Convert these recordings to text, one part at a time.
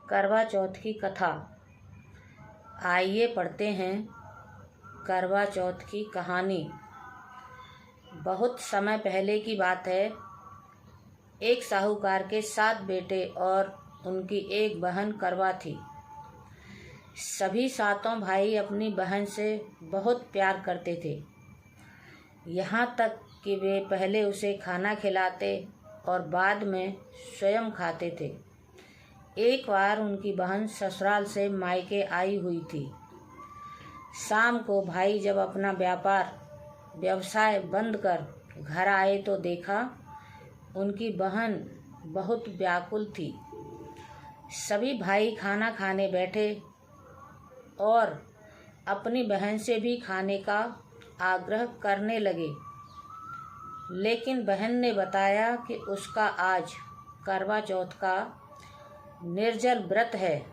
करवा चौथ की कथा। आइए पढ़ते हैं करवा चौथ की कहानी। बहुत समय पहले की बात है। एक साहूकार के 7 बेटे और उनकी एक बहन करवा थी। सभी 7 भाई अपनी बहन से बहुत प्यार करते थे, यहाँ तक कि वे पहले उसे खाना खिलाते और बाद में स्वयं खाते थे। एक बार उनकी बहन ससुराल से मायके आई हुई थी। शाम को भाई जब अपना व्यवसाय बंद कर घर आए तो देखा उनकी बहन बहुत व्याकुल थी। सभी भाई खाना खाने बैठे और अपनी बहन से भी खाने का आग्रह करने लगे, लेकिन बहन ने बताया कि उसका आज करवा चौथ का निर्जल व्रत है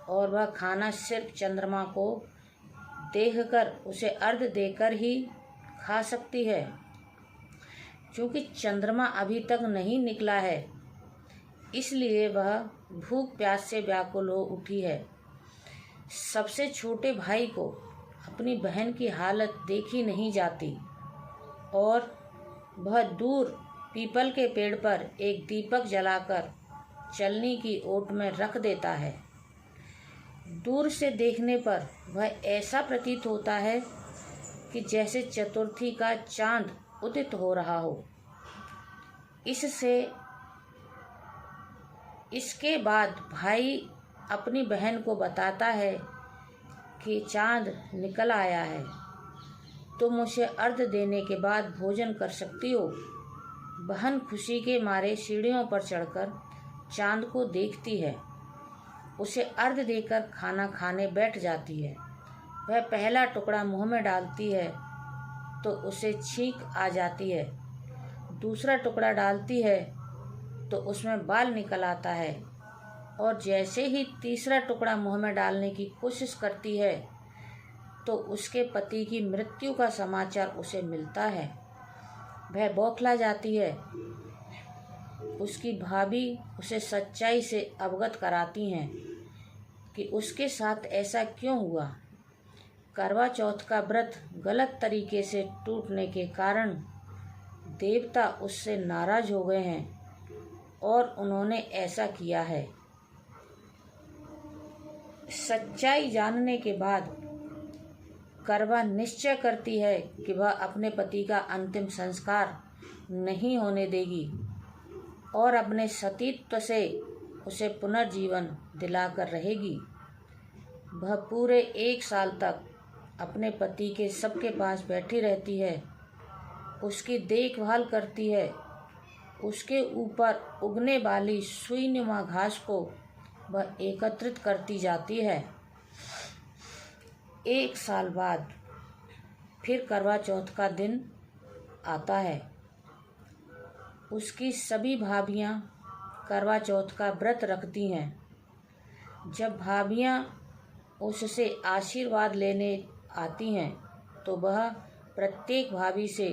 और वह खाना सिर्फ चंद्रमा को देखकर उसे अर्घ्य देकर ही खा सकती है, क्योंकि चंद्रमा अभी तक नहीं निकला है, इसलिए वह भूख प्यास से व्याकुल हो उठी है। सबसे छोटे भाई को अपनी बहन की हालत देखी नहीं जाती और वह दूर पीपल के पेड़ पर एक दीपक जलाकर चलनी की ओट में रख देता है। दूर से देखने पर वह ऐसा प्रतीत होता है कि जैसे चतुर्थी का चांद उदित हो रहा हो। इसके बाद भाई अपनी बहन को बताता है कि चांद निकल आया है, तुम उसे अर्घ्य देने के बाद भोजन कर सकती हो। बहन खुशी के मारे सीढ़ियों पर चढ़कर चांद को देखती है, उसे अर्घ्य देकर खाना खाने बैठ जाती है। वह पहला टुकड़ा मुंह में डालती है तो उसे छींक आ जाती है, दूसरा टुकड़ा डालती है तो उसमें बाल निकल आता है और जैसे ही तीसरा टुकड़ा मुंह में डालने की कोशिश करती है तो उसके पति की मृत्यु का समाचार उसे मिलता है। वह बौखला जाती है। उसकी भाभी उसे सच्चाई से अवगत कराती हैं कि उसके साथ ऐसा क्यों हुआ। करवा चौथ का व्रत गलत तरीके से टूटने के कारण देवता उससे नाराज हो गए हैं और उन्होंने ऐसा किया है। सच्चाई जानने के बाद करवा निश्चय करती है कि वह अपने पति का अंतिम संस्कार नहीं होने देगी और अपने सतीत्व से उसे पुनर्जीवन दिलाकर रहेगी। वह पूरे 1 साल तक अपने पति के सबके पास बैठी रहती है, उसकी देखभाल करती है, उसके ऊपर उगने वाली सुईनुमा घास को वह एकत्रित करती जाती है। 1 साल बाद फिर करवा चौथ का दिन आता है। उसकी सभी भाभियाँ करवा चौथ का व्रत रखती हैं। जब भाभियाँ उससे आशीर्वाद लेने आती हैं तो वह प्रत्येक भाभी से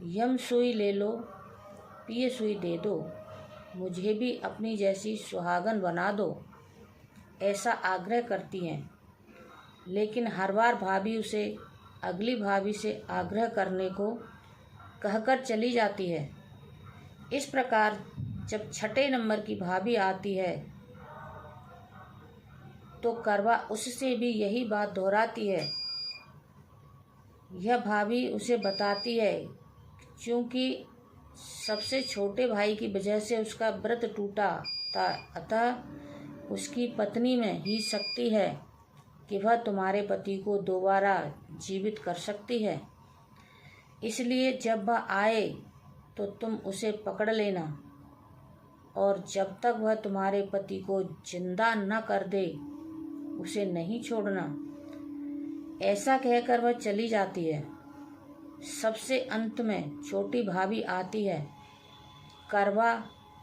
यम सुई ले लो, पिए सुई दे दो, मुझे भी अपनी जैसी सुहागन बना दो, ऐसा आग्रह करती हैं। लेकिन हर बार भाभी उसे अगली भाभी से आग्रह करने को कहकर चली जाती है। इस प्रकार जब 6 नंबर की भाभी आती है तो करवा उससे भी यही बात दोहराती है। यह भाभी उसे बताती है क्योंकि सबसे छोटे भाई की वजह से उसका व्रत टूटा था, अतः उसकी पत्नी में ही शक्ति है कि वह तुम्हारे पति को दोबारा जीवित कर सकती है। इसलिए जब वह आए तो तुम उसे पकड़ लेना और जब तक वह तुम्हारे पति को जिंदा न कर दे उसे नहीं छोड़ना। ऐसा कहकर वह चली जाती है। सबसे अंत में छोटी भाभी आती है। करवा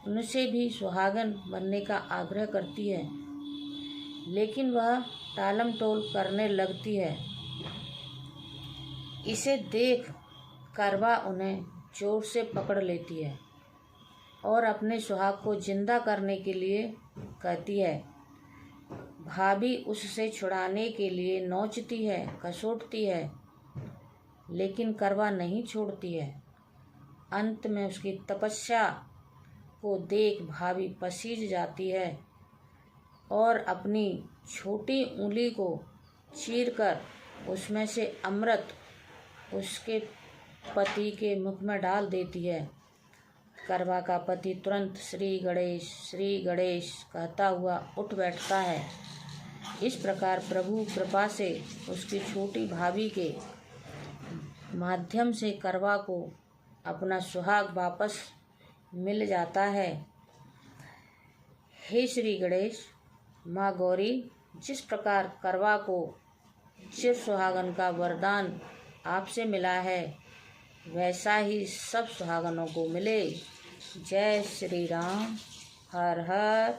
उनसे भी सुहागन बनने का आग्रह करती है, लेकिन वह टालम टोल करने लगती है। इसे देख करवा उन्हें जोर से पकड़ लेती है और अपने सुहाग को जिंदा करने के लिए कहती है, भाभी उससे छुड़ाने के लिए नोचती है, कसोटती है, लेकिन करवा नहीं छोड़ती है। अंत में उसकी तपस्या को देख भाभी पसीज जाती है और अपनी छोटी उंगली को चीरकर उसमें से अमृत उसके पति के मुख में डाल देती है। करवा का पति तुरंत श्री गणेश कहता हुआ उठ बैठता है। इस प्रकार प्रभु कृपा से उसकी छोटी भाभी के माध्यम से करवा को अपना सुहाग वापस मिल जाता है। हे श्री गणेश, माँ गौरी, जिस प्रकार करवा को चिर सुहागन का वरदान आपसे मिला है, वैसा ही सब सुहागनों को मिले। जय श्री राम। हर हर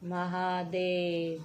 महादेव।